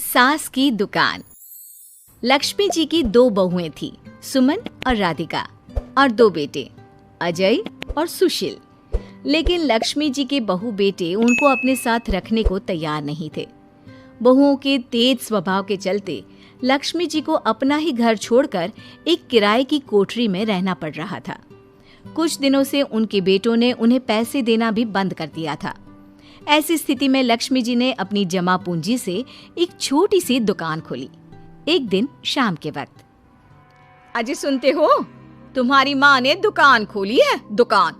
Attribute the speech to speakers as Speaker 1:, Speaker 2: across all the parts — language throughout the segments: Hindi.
Speaker 1: सास की दुकान। लक्ष्मी जी की दो बहुएं थी, सुमन और राधिका, और दो बेटे, अजय और सुशील। लेकिन लक्ष्मी जी के बहू बेटे उनको अपने साथ रखने को तैयार नहीं थे। बहुओं के तेज स्वभाव के चलते लक्ष्मी जी को अपना ही घर छोड़कर एक किराए की कोठरी में रहना पड़ रहा था। कुछ दिनों से उनके बेटों ने उन्हें पैसे देना भी बंद कर दिया था। ऐसी स्थिति में लक्ष्मी जी ने अपनी जमा पूंजी से एक छोटी सी दुकान खोली। एक दिन शाम के वक्त,
Speaker 2: अजय सुनते हो, तुम्हारी माँ ने दुकान खोली है। दुकान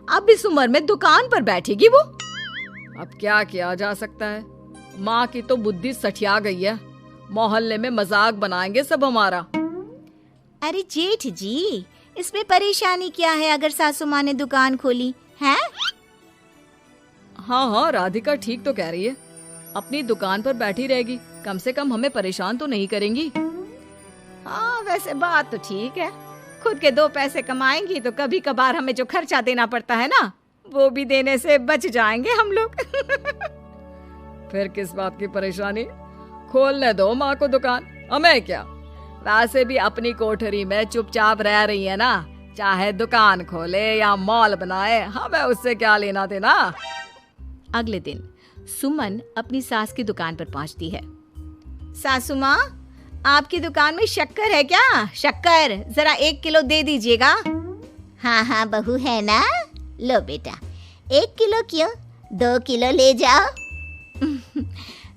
Speaker 2: अब इस उम्र में दुकान पर बैठेगी वो। अब क्या किया जा सकता है, माँ की तो बुद्धि सठिया गई है। मोहल्ले में मजाक बनाएंगे सब हमारा।
Speaker 3: अरे जेठ जी, इसमें परेशानी क्या है अगर सासू माँ ने दुकान खोली है?
Speaker 2: हाँ, राधिका ठीक तो कह रही है। अपनी दुकान पर बैठी रहेगी, कम से कम हमें परेशान तो नहीं करेंगी। हाँ, वैसे बात तो ठीक है। खुद के दो पैसे कमाएंगी तो कभी कभार हमें जो खर्चा देना पड़ता है ना, वो भी देने से बच जाएंगे हम लोग। फिर किस बात की परेशानी, खोलने दो माँ को दुकान, हमें क्या। वैसे भी अपनी कोठरी में चुपचाप रह रही है ना, चाहे दुकान खोले या मॉल बनाए, हमें उससे क्या लेना देना।
Speaker 1: अगले दिन सुमन अपनी सास की दुकान पर पहुंचती है।
Speaker 3: सासू माँ, आपकी दुकान में शक्कर है क्या? शक्कर जरा 1 किलो दे दीजिएगा। हाँ हाँ बहू, है ना, लो बेटा, 1 किलो क्यों, 2 किलो ले जाओ।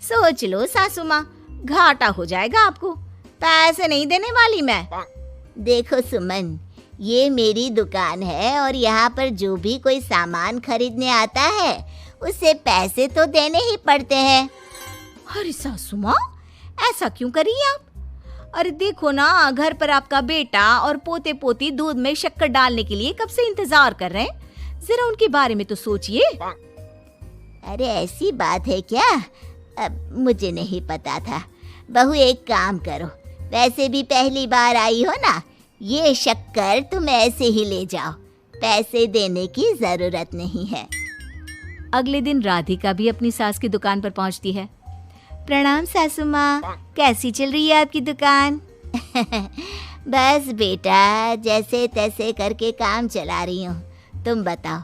Speaker 3: सोच लो सासू माँ, घाटा हो जाएगा आपको, पैसे नहीं देने वाली मैं। देखो सुमन, ये मेरी दुकान है और यहाँ पर जो भी कोई सामान खरीदने आता है उसे पैसे तो देने ही पड़ते हैं।
Speaker 1: अरे सासू माँ, ऐसा क्यों कर रही आप? अरे देखो ना, घर पर आपका बेटा और पोते पोती दूध में शक्कर डालने के लिए कब से इंतजार कर रहे हैं। जरा उनके बारे में तो सोचिए।
Speaker 3: अरे ऐसी बात है क्या? अब मुझे नहीं पता था। बहू एक काम करो, वैसे भी पहली बार आई हो ना, ये शक्कर तुम ऐसे ही ले जाओ, पैसे देने की जरूरत नहीं है।
Speaker 1: अगले दिन राधिका भी अपनी सास की दुकान पर पहुंचती है। प्रणाम सासू माँ, कैसी चल रही है आपकी दुकान?
Speaker 3: बस बेटा, जैसे तैसे करके काम चला रही हूँ। तुम बताओ,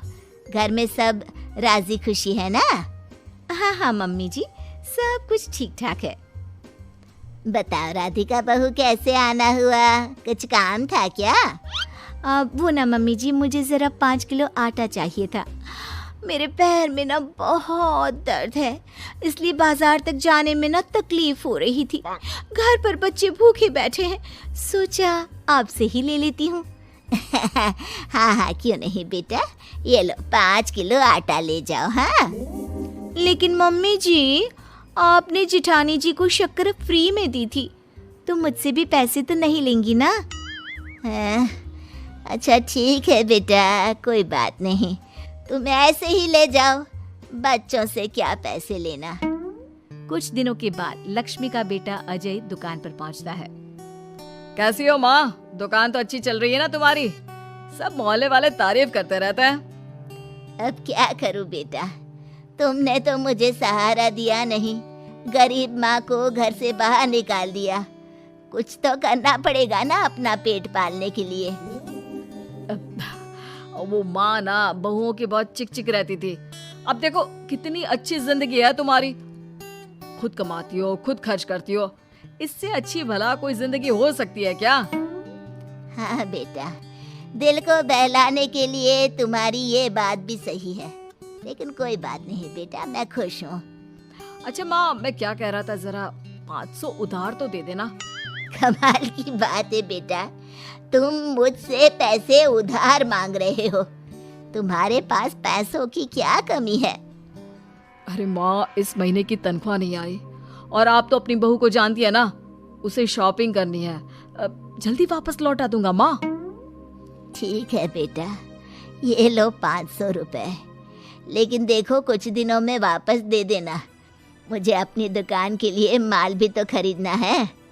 Speaker 3: घर में सब राजी खुशी है ना?
Speaker 1: हाँ हाँ मम्मी जी, सब कुछ ठीक ठाक है।
Speaker 3: बताओ राधिका बहू, कैसे आना हुआ? कुछ काम था क्या?
Speaker 1: वो ना मम्मी जी, मुझे जरा 5 किलो आटा चाहिए था। मेरे पैर में ना बहुत दर्द है, इसलिए बाजार तक जाने में ना तकलीफ हो रही थी। घर पर बच्चे भूखे बैठे हैं, सोचा आपसे ही ले लेती हूँ।
Speaker 3: हाँ हाँ, क्यों नहीं बेटा, ये लो 5 किलो आटा ले जाओ। हाँ,
Speaker 1: लेकिन मम्मी जी, आपने जिठानी जी को शक्कर फ्री में दी थी, तो मुझसे भी पैसे तो नहीं लेंगी ना?
Speaker 3: हाँ, अच्छा ठीक है बेटा, कोई बात नहीं, तुम ऐसे ही ले जाओ, बच्चों से क्या पैसे लेना।
Speaker 1: कुछ दिनों के बाद लक्ष्मी का बेटा अजय दुकान पर पहुंचता है।
Speaker 2: कैसी हो माँ, दुकान तो अच्छी चल रही है ना तुम्हारी? सब मोहल्ले वाले तारीफ करते रहते हैं।
Speaker 3: अब क्या करूं बेटा, तुमने तो मुझे सहारा दिया नहीं, गरीब माँ को घर से बाहर निकाल दिया। कुछ तो करना पड़ेगा ना अपना पेट पालने के लिए।
Speaker 2: वो माँ ना बहुओं की बहुत चिक चिक रहती थी। अब देखो कितनी अच्छी जिंदगी है तुम्हारी, खुद कमाती हो, खुद खर्च करती हो। इससे अच्छी भला कोई जिंदगी हो सकती है क्या?
Speaker 3: हाँ बेटा, दिल को बहलाने के लिए तुम्हारी ये बात भी सही है, लेकिन कोई बात नहीं बेटा, मैं खुश हूँ।
Speaker 2: अच्छा माँ, मैं क्या कह रहा था, जरा 500 उधार तो दे देना।
Speaker 3: कमाल की बात है बेटा, तुम मुझसे पैसे उधार मांग रहे हो? तुम्हारे पास पैसों की क्या कमी है?
Speaker 2: अरे माँ, इस महीने की तनख्वाह नहीं आई और आप तो अपनी बहू को जानती है ना, उसे शॉपिंग करनी है। जल्दी वापस लौटा दूंगा माँ।
Speaker 3: ठीक है बेटा, ये लो 500 रुपए, लेकिन देखो कुछ दिनों में वापस दे देना, मुझे अपनी दुकान के लिए माल भी तो खरीदना है।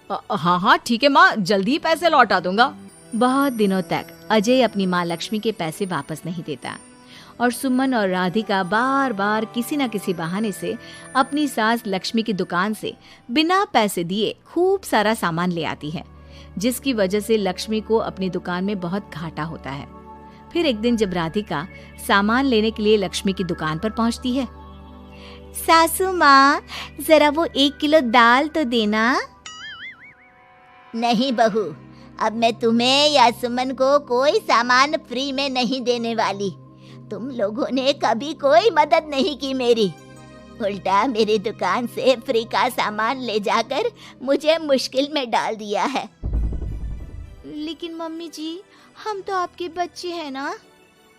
Speaker 2: हाँ हाँ ठीक है माँ, जल्दी पैसे लौटा दूंगा।
Speaker 1: बहुत दिनों तक अजय अपनी माँ लक्ष्मी के पैसे वापस नहीं देता और सुमन और राधिका बार बार किसी न किसी बहाने से अपनी सास लक्ष्मी की दुकान से बिना पैसे दिए खूब सारा सामान ले आती है, जिसकी वजह से लक्ष्मी को अपनी दुकान में बहुत घाटा होता है। फिर एक दिन जब राधिका सामान लेने के लिए लक्ष्मी की दुकान पर पहुंचती है,
Speaker 3: सासू माँ, जरा वो 1 किलो दाल तो देना। नहीं बहू, अब मैं तुम्हें या सुमन को कोई सामान फ्री में नहीं देने वाली। तुम लोगों ने कभी कोई मदद नहीं की मेरी, उल्टा मेरी दुकान से फ्री का सामान ले जाकर मुझे मुश्किल में डाल दिया है।
Speaker 1: लेकिन मम्मी जी, हम तो आपके बच्चे हैं ना।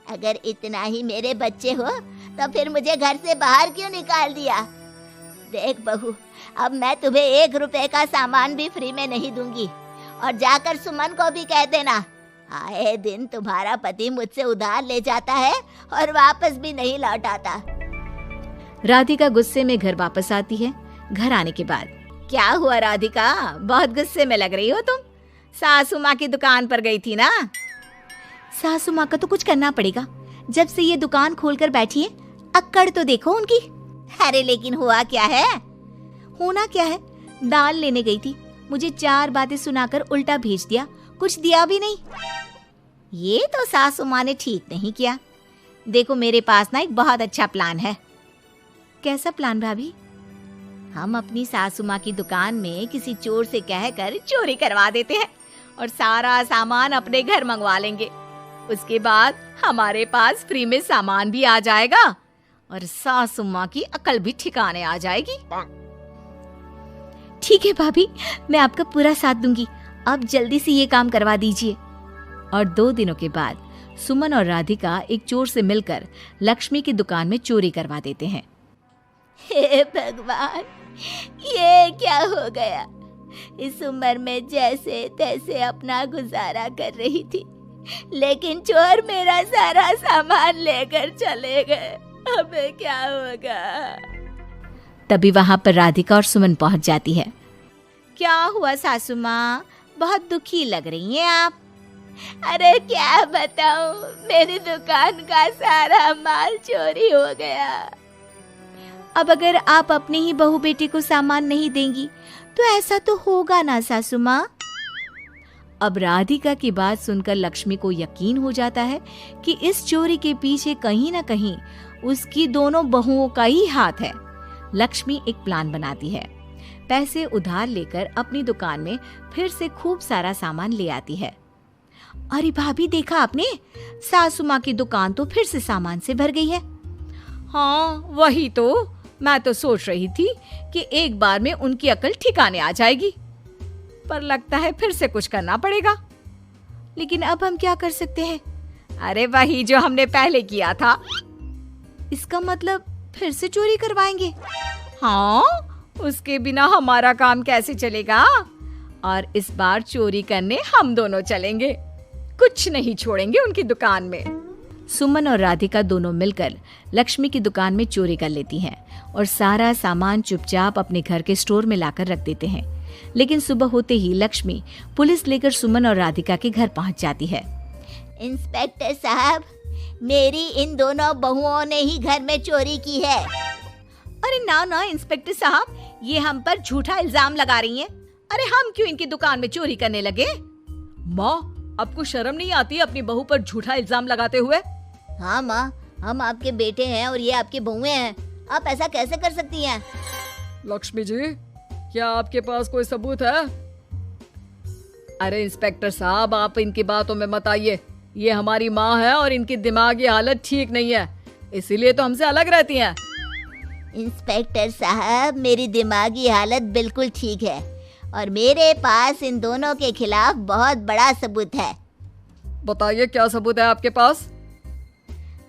Speaker 3: अगर इतना ही मेरे बच्चे हो तो फिर मुझे घर से बाहर क्यों निकाल दिया? देख बहू, अब मैं तुम्हें 1 रुपए का सामान भी फ्री में नहीं दूंगी। और जाकर सुमन को भी कह देना, आए दिन तुम्हारा पति मुझसे उधार ले जाता है और वापस भी नहीं लौट आता।
Speaker 1: राधिका गुस्से में घर वापस आती है। घर आने के बाद,
Speaker 2: क्या हुआ राधिका, बहुत गुस्से में लग रही हो तुम? सासू माँ की दुकान पर गई थी ना?
Speaker 1: सासू माँ का तो कुछ करना पड़ेगा, जब से ये दुकान खोलकर बैठी है। अक्कड़ तो देखो उनकी।
Speaker 3: अरे लेकिन हुआ क्या है?
Speaker 1: होना क्या है, दाल लेने गई थी, मुझे 4 बातें सुनाकर उल्टा भेज दिया, कुछ दिया भी नहीं।
Speaker 3: ये तो सासू माँ ने ठीक नहीं किया। देखो मेरे पास ना एक बहुत अच्छा प्लान है।
Speaker 1: कैसा प्लान भाभी?
Speaker 3: हम अपनी सासू माँ की दुकान में किसी चोर से कहकर चोरी करवा देते हैं
Speaker 2: और सारा सामान अपने घर मंगवा लेंगे। उसके बाद हमारे पास फ्री में सामान भी आ जाएगा और सासू माँ की अकल भी ठिकाने आ जाएगी।
Speaker 1: ठीक है भाभी, मैं आपका पूरा साथ दूंगी। आप जल्दी से ये काम करवा दीजिए। और 2 दिनों के बाद सुमन और राधिका एक चोर से मिलकर लक्ष्मी की दुकान में चोरी करवा देते हैं।
Speaker 3: हे भगवान, ये क्या हो गया? इस उम्र में जैसे तैसे अपना गुजारा कर रही थी, लेकिन चोर मेरा सारा सामान लेकर चले गए। अब क्या होगा?
Speaker 1: तभी वहां पर राधिका और सुमन पहुंच जाती है।
Speaker 3: क्या हुआ सासू माँ, बहुत दुखी लग रही हैं आप। अरे क्या बताऊं, मेरी दुकान का सारा माल चोरी हो गया।
Speaker 1: अब अगर आप अपने ही बहू बेटे को सामान नहीं देंगी तो ऐसा तो होगा ना सासू माँ। अब राधिका की बात सुनकर लक्ष्मी को यकीन हो जाता है कि इस चोरी के पीछे कहीं ना कहीं उसकी दोनों बहुओं का ही हाथ है। लक्ष्मी एक प्लान बनाती है। पैसे उधार लेकर अपनी दुकान में फिर से खूब सारा सामान ले आती है। अरे भाभी, देखा आपने, सासू माँ की दुकान तो फिर से सामान से भर गई है।
Speaker 2: हाँ वही तो, मैं तो सोच रही थी कि एक बार में उनकी अकल ठिकाने आ जाएगी, पर लगता है फिर से कुछ करना पड़ेगा।
Speaker 1: लेकिन अब हम क्या कर सकते हैं?
Speaker 2: अरे वही जो हमने पहले किया था।
Speaker 1: इसका मतलब फिर से चोरी करवाएंगे?
Speaker 2: हाँ, उसके बिना हमारा काम कैसे चलेगा? और इस बार चोरी करने हम दोनों चलेंगे, कुछ नहीं छोड़ेंगे उनकी दुकान में।
Speaker 1: सुमन और राधिका दोनों मिलकर लक्ष्मी की दुकान में चोरी कर लेती हैं और सारा सामान चुपचाप अपने घर के स्टोर में लाकर रख देते हैं। लेकिन सुबह होते ही लक्ष्मी पुलिस लेकर सुमन और राधिका के घर पहुंच जाती है।
Speaker 3: इंस्पेक्टर साहब, मेरी इन दोनों बहुओं ने ही घर में चोरी की है।
Speaker 2: अरे ना ना इंस्पेक्टर साहब, ये हम पर झूठा इल्जाम लगा रही हैं। अरे हम क्यों इनकी दुकान में चोरी करने लगे? माँ, आपको शर्म नहीं आती अपनी बहू पर झूठा इल्जाम लगाते हुए?
Speaker 3: हाँ माँ, हम आपके बेटे हैं और ये आपकी बहुएं हैं, आप ऐसा कैसे कर सकती हैं?
Speaker 2: लक्ष्मी जी, क्या आपके पास कोई सबूत है? अरे इंस्पेक्टर साहब, आप इनकी बातों में मत आइए। ये हमारी माँ है और इनकी दिमागी हालत ठीक नहीं है, इसीलिए तो हमसे अलग रहती हैं।
Speaker 3: इंस्पेक्टर साहब, मेरी दिमागी हालत बिल्कुल ठीक है और मेरे पास इन दोनों के खिलाफ बहुत बड़ा सबूत है।
Speaker 2: बताइए, क्या सबूत है आपके पास?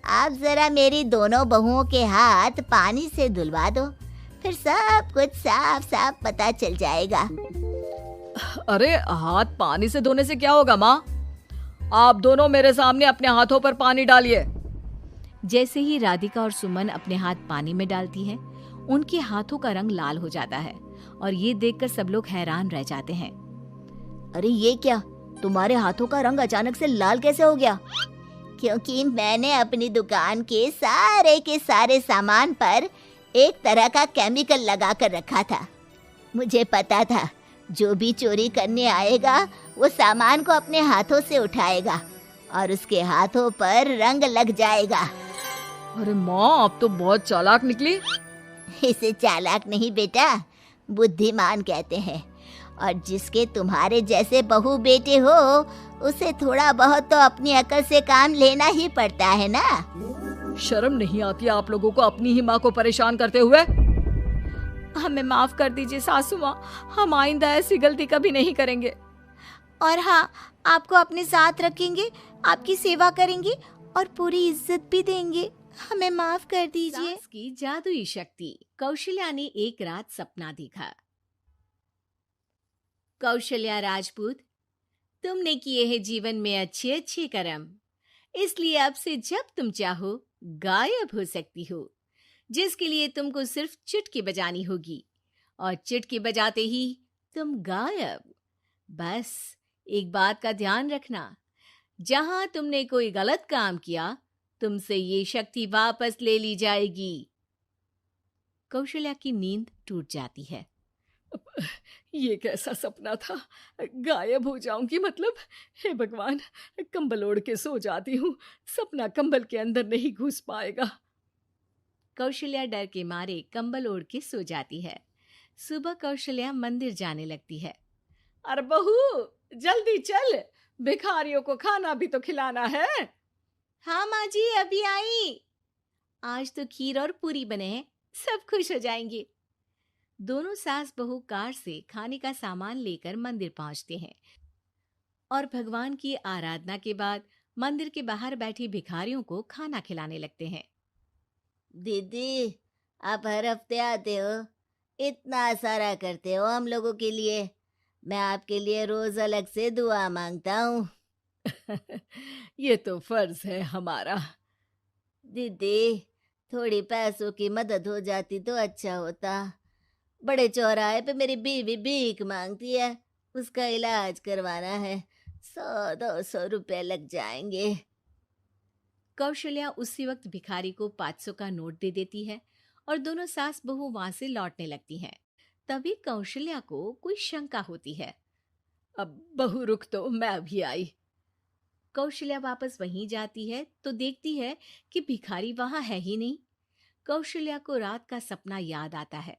Speaker 3: आप जरा मेरी दोनों बहुओं के हाथ पानी से धुलवा दो, फिर सब कुछ साफ साफ पता चल जाएगा।
Speaker 2: अरे हाथ पानी से धोने से क्या होगा माँ? आप दोनों मेरे सामने अपने हाथों पर पानी डालिए।
Speaker 1: जैसे ही राधिका और सुमन अपने हाथ पानी में डालती हैं, उनके हाथों का रंग लाल हो जाता है और ये देखकर सब लोग हैरान रह जाते हैं।
Speaker 3: अरे ये क्या, तुम्हारे हाथों का रंग अचानक से लाल कैसे हो गया? क्योंकि मैंने अपनी दुकान के सारे सामान पर एक तरह का केमिकल लगा कर रखा था। मुझे पता था जो भी चोरी करने आएगा वो सामान को अपने हाथों से उठाएगा और उसके हाथों पर रंग लग जाएगा।
Speaker 2: अरे माँ, आप तो बहुत चालाक निकली।
Speaker 3: इसे चालाक नहीं बेटा, बुद्धिमान कहते हैं। और जिसके तुम्हारे जैसे बहू बेटे हो उसे थोड़ा बहुत तो अपनी अकल से काम लेना ही पड़ता है ना।
Speaker 2: शर्म नहीं आती आप लोगों को अपनी ही माँ को परेशान करते हुए? हमें माफ कर दीजिए सासू माँ, हम आइंदा ऐसी गलती कभी नहीं करेंगे।
Speaker 3: और हाँ, आपको अपने साथ रखेंगे, आपकी सेवा करेंगे और पूरी इज्जत भी देंगे। हमें माफ कर दीजिए।
Speaker 1: सास की जादुई शक्ति। कौशल्या ने एक रात सपना देखा। कौशल्या राजपूत, तुमने किए हैं जीवन में अच्छे अच्छे कर्म, इसलिए अब से जब तुम चाहो गायब हो सकती हो, जिसके लिए तुमको सिर्फ चुटकी बजानी होगी और चुटकी बजाते ही तुम गायब। बस एक बात का ध्यान रखना, जहां तुमने कोई गलत काम किया तुमसे ये शक्ति वापस ले ली जाएगी। कौशल्या की नींद टूट जाती है।
Speaker 2: ये कैसा सपना था? गायब हो जाऊंगी मतलब? हे भगवान, कंबल ओढ़ के सो जाती हूँ, सपना कंबल के अंदर नहीं घुस पाएगा।
Speaker 1: कौशल्या डर के मारे कंबल ओढ़ के सो जाती है। सुबह कौशल्या मंदिर जाने लगती है।
Speaker 2: अरे बहू, जल्दी चल, भिखारियों को खाना भी तो खिलाना है।
Speaker 1: हाँ माँ जी, अभी आई। आज तो खीर और पूरी बने हैं, सब खुश हो जाएंगे। दोनों सास बहू कार से खाने का सामान लेकर मंदिर पहुंचते हैं और भगवान की आराधना के बाद मंदिर के बाहर बैठी भिखारियों को खाना खिलाने लगते हैं।
Speaker 3: दीदी, आप हर हफ्ते आते हो, इतना सारा करते हो हम लोगों के लिए। मैं आपके लिए रोज अलग से दुआ मांगता हूँ।
Speaker 2: ये तो फर्ज है हमारा।
Speaker 3: दीदी, थोड़ी पैसों की मदद हो जाती तो अच्छा होता। बड़े चौराहे पे मेरी बीवी भीख मांगती है, उसका इलाज करवाना है, 100-200 रुपए लग जाएंगे।
Speaker 1: कौशल्या उसी वक्त भिखारी को 500 का नोट दे देती है और दोनों सास बहू वहां से लौटने लगती हैं। तभी कौशल्या को कोई शंका होती है।
Speaker 2: अब बहू रुक, तो मैं अभी आई।
Speaker 1: कौशल्या वापस वहीं जाती है तो देखती है कि भिखारी वहां है ही नहीं। कौशल्या को रात का सपना याद आता है।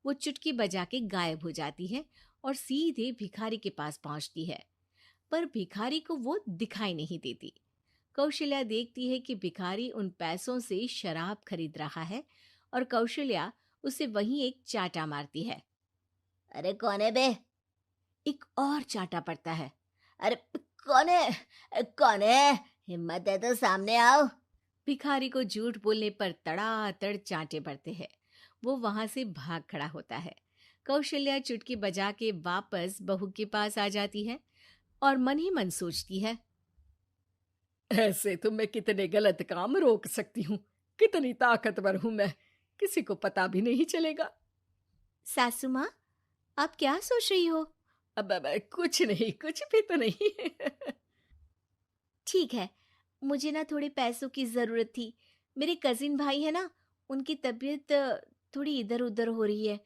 Speaker 1: वो चुटकी बजा के गायब हो जाती है और सीधे भिखारी के पास पहुंचती है, पर भिखारी को वो दिखाई नहीं देती। कौशल्या देखती है कि भिखारी उन पैसों से शराब खरीद रहा है और कौशल्या उसे वहीं एक चाटा मारती है।
Speaker 3: अरे कौन है बे?
Speaker 1: एक और चाटा पड़ता है।
Speaker 3: अरे कौन है? कौन है? हिम्मत है तो सामने आओ।
Speaker 1: भिखारी को झूठ बोलने पर तड़ातड़ चांटे पड़ते हैं। वो वहां से भाग खड़ा होता है। कौशल्या चुटकी बजा के वापस बहू के पास आ जाती है और मन ही मन सोचती है,
Speaker 2: ऐसे तो मैं कितने गलत काम रोक सकती हूँ, कितनी ताकतवर हूँ मैं, किसी को पता भी नहीं चलेगा।
Speaker 1: सासू माँ, आप क्या सोच रही हो?
Speaker 2: अब कुछ नहीं, कुछ भी तो नहीं।
Speaker 1: ठीक है, मुझे ना थोड़े पैसों की जरूरत थी। मेरे कजिन भाई है ना, उनकी तबीयत थोड़ी इधर उधर हो रही है।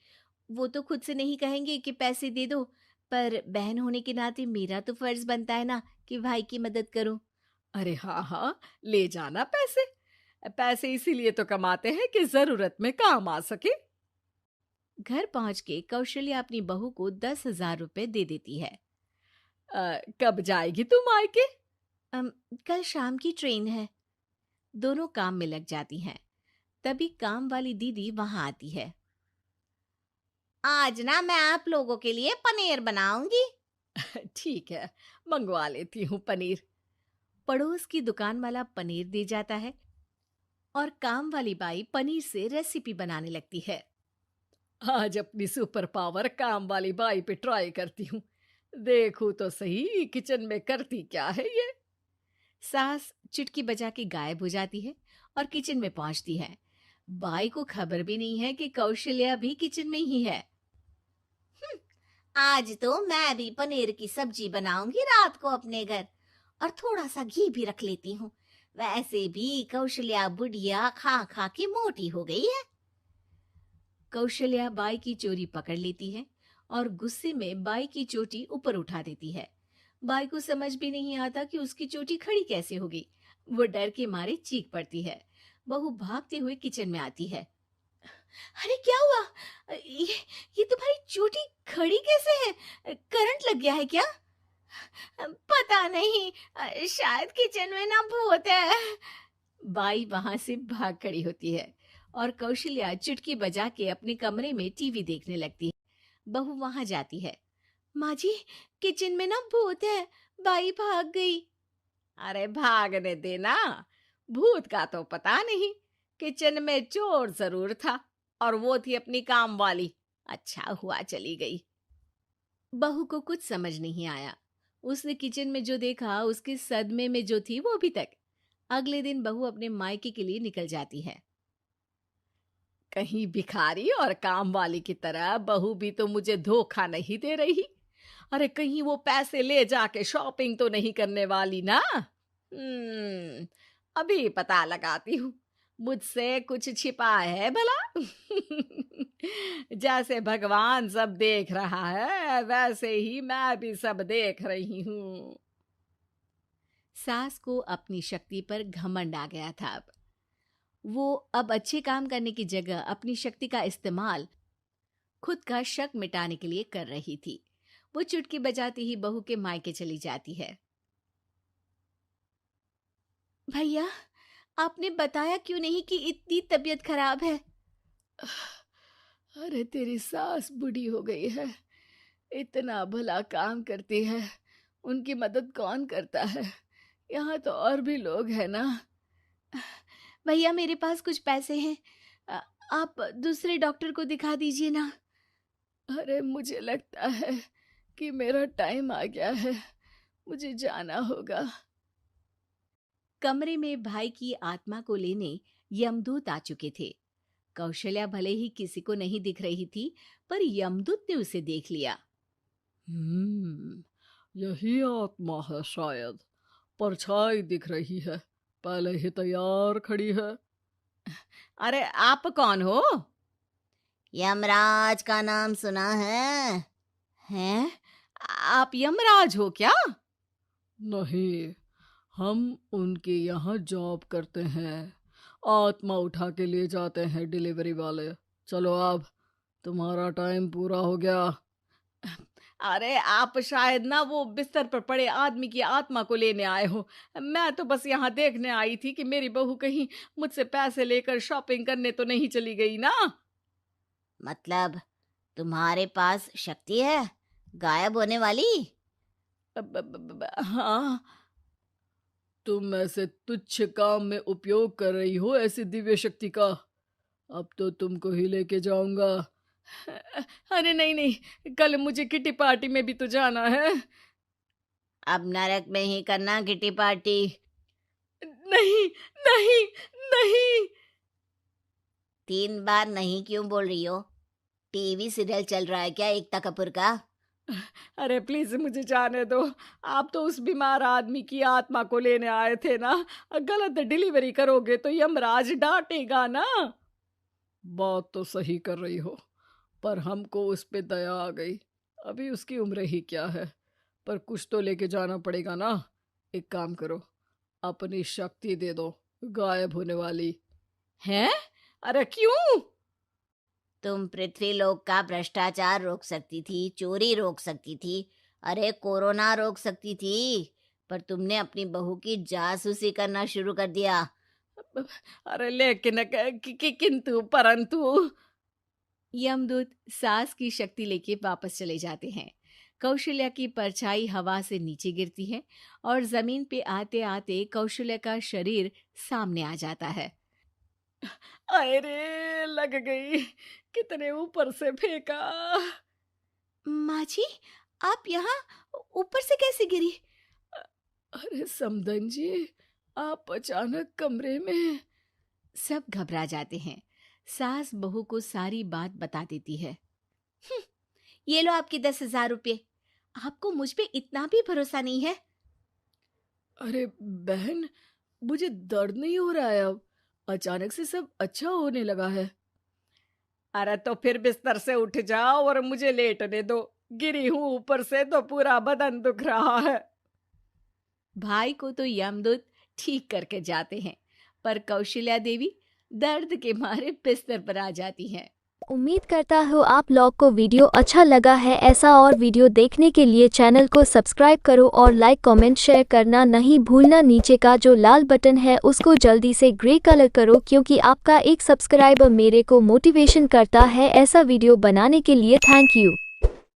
Speaker 1: वो तो खुद से नहीं कहेंगे कि पैसे दे दो, पर बहन होने के नाते मेरा तो फर्ज बनता है ना कि भाई की मदद करूं।
Speaker 2: अरे हाँ हाँ, ले जाना पैसे। पैसे इसीलिए तो कमाते हैं कि जरूरत में काम आ सके।
Speaker 1: घर पहुंच के कौशल्या अपनी बहू को 10,000 रुपए दे देती है।
Speaker 2: कब जाएगी तुम मायके?
Speaker 1: कल शाम की ट्रेन है। दोनों काम में लग जाती हैं। तभी काम वाली दीदी वहां आती है।
Speaker 3: आज ना मैं आप लोगों के लिए पनीर बनाऊंगी।
Speaker 2: ठीक है, मंगवा लेती हूँ पनीर।
Speaker 1: पड़ोस की दुकान वाला पनीर दे जाता है और काम वाली बाई पनीर से रेसिपी बनाने लगती है।
Speaker 2: आज अपनी सुपर पावर काम वाली बाई पे ट्राई करती हूँ, देखूं तो सही किचन में करती क्या है ये।
Speaker 1: सास चुटकी बजा के गायब हो जाती है और किचन में पहुंचती है। बाई को खबर भी नहीं है कि कौशल्या भी किचन में ही है।
Speaker 3: आज तो मैं भी पनीर की सब्जी बनाऊंगी रात को अपने घर, और थोड़ा सा घी भी रख लेती हूँ। वैसे भी कौशल्या बुढ़िया खा खा के मोटी हो गई है।
Speaker 1: कौशल्या बाई की चोरी पकड़ लेती है और गुस्से में बाई की चोटी ऊपर उठा देती है। बाई को समझ भी नहीं आता कि उसकी चोटी खड़ी कैसे होगी। वो डर के मारे चीख पड़ती है। बहू भागते हुए किचन में आती है। अरे क्या हुआ? ये तुम्हारी चोटी खड़ी कैसे है? करंट लग गया है क्या?
Speaker 3: पता नहीं, शायद किचन में ना भूत है।
Speaker 1: बाई वहां से भाग खड़ी होती है और कौशल्या चुटकी बजा के अपने कमरे में टीवी देखने लगती है। बहू वहां जाती है। माँ जी, किचन में ना भूत है, बाई भाग गई।
Speaker 2: अरे भागने देना, भूत का तो पता नहीं, किचन में चोर जरूर था और वो थी अपनी काम वाली। अच्छा हुआ चली गई।
Speaker 1: बहू को कुछ समझ नहीं आया। उसने किचन में जो देखा उसके सदमे में जो थी वो अभी तक। अगले दिन बहू अपने मायके के लिए निकल जाती है।
Speaker 2: कहीं भिखारी और काम वाली की तरह बहू भी तो मुझे धोखा नहीं दे रही। अरे कहीं वो पैसे ले जाके शॉपिंग तो नहीं करने वाली ना। अभी पता लगाती हूँ, मुझसे कुछ छिपा है भला। जैसे भगवान सब देख रहा है वैसे ही मैं भी सब देख रही हूँ।
Speaker 1: सास को अपनी शक्ति पर घमंड आ गया था। वो अब अच्छे काम करने की जगह अपनी शक्ति का इस्तेमाल खुद का शक मिटाने के लिए कर रही थी। वो चुटकी बजाती ही बहू के मायके चली जाती है। भैया, आपने बताया क्यों नहीं कि इतनी तबीयत खराब है?
Speaker 2: अरे तेरी सास बूढ़ी हो गई है, इतना भला काम करती है, उनकी मदद कौन करता है? यहाँ तो और भी लोग हैं ना।
Speaker 1: भैया, मेरे पास कुछ पैसे हैं, आप दूसरे डॉक्टर को दिखा दीजिए ना।
Speaker 2: अरे मुझे लगता है कि मेरा टाइम आ गया है, मुझे जाना होगा।
Speaker 1: कमरे में भाई की आत्मा को लेने यमदूत आ चुके थे। कौशल्या भले ही किसी को नहीं दिख रही थी, पर यमदूत ने उसे देख लिया।
Speaker 2: यही आत्मा है शायद, परछाई दिख रही है, पहले ही तैयार खड़ी है। अरे आप कौन हो?
Speaker 3: यमराज का नाम सुना है?
Speaker 2: हैं? आप यमराज हो क्या? नहीं, हम उनके यहाँ जॉब करते हैं, आत्मा उठा के ले जाते हैं डिलीवरी वाले। चलो अब तुम्हारा टाइम पूरा हो गया। अरे आप शायद ना वो बिस्तर पर पड़े आदमी की आत्मा को लेने आए हो। मैं तो बस यहाँ देखने आई थी कि मेरी बहू कहीं मुझसे पैसे लेकर शॉपिंग करने तो नहीं चली गई ना।
Speaker 3: मतलब तुम्हारे पास शक्ति है गायब होने वाली?
Speaker 2: हाँ, तुम ऐसे तुच्छ काम में उपयोग कर रही हो ऐसी दिव्य शक्ति का। अब तो तुमको ही लेके जाऊंगा। अरे नहीं नहीं, कल मुझे किटी पार्टी में भी तो जाना है।
Speaker 3: अब नरक में ही करना किटी पार्टी।
Speaker 2: नहीं नहीं नहीं।
Speaker 3: 3 बार नहीं क्यों बोल रही हो? टीवी सीरियल चल रहा है क्या एकता कपूर का?
Speaker 2: अरे प्लीज मुझे जाने दो। आप तो उस बीमार आदमी की आत्मा को लेने आए थे ना। गलत डिलीवरी करोगे तो यमराज डांटेगा ना। बात तो सही कर रही हो, पर हमको उस पे दया आ गई। अभी उसकी उम्र ही क्या है, पर कुछ तो लेके जाना पड़ेगा ना। एक काम करो, अपनी शक्ति दे दो, गायब होने वाली। हैं? अरे क्यों?
Speaker 3: तुम पृथ्वी लोक का भ्रष्टाचार रोक सकती थी, चोरी रोक सकती थी, अरे कोरोना रोक सकती थी, पर तुमने अपनी बहू की जासूसी करना शुरू कर दिया।
Speaker 2: अरे लेकिन किंतु परंतु।
Speaker 1: यमदूत सास की शक्ति लेके वापस चले जाते हैं। कौशल्या की परछाई हवा से नीचे गिरती है और जमीन पे आते आते कौशल्या का शरीर सामने आ जाता है।
Speaker 2: अरे लग गई, कितने ऊपर से फेंका।
Speaker 1: माँ जी, आप यहाँ ऊपर से कैसे गिरी?
Speaker 2: अरे समदन जी, आप अचानक कमरे में।
Speaker 1: सब घबरा जाते हैं। सास बहू को सारी बात बता देती है। ये लो आपके 10,000 रुपये। आपको मुझ पे इतना भी भरोसा नहीं है?
Speaker 2: अरे बहन, मुझे दर्द नहीं हो रहा है अब। अचानक से सब अच्छा होने लगा है। अरे तो फिर बिस्तर से उठ जाओ और मुझे लेटने दो। गिरी हूं ऊपर से तो पूरा बदन दुख रहा है।
Speaker 1: भाई को तो यमदूत ठीक करके जाते हैं, पर कौशल्या देवी दर्द के मारे बिस्तर पर आ जाती हैं।
Speaker 4: उम्मीद करता हूँ आप लोग को वीडियो अच्छा लगा है। ऐसा और वीडियो देखने के लिए चैनल को सब्सक्राइब करो और लाइक कमेंट शेयर करना नहीं भूलना। नीचे का जो लाल बटन है उसको जल्दी से ग्रे कलर करो, क्योंकि आपका एक सब्सक्राइबर मेरे को मोटिवेशन करता है ऐसा वीडियो बनाने के लिए। Thank you.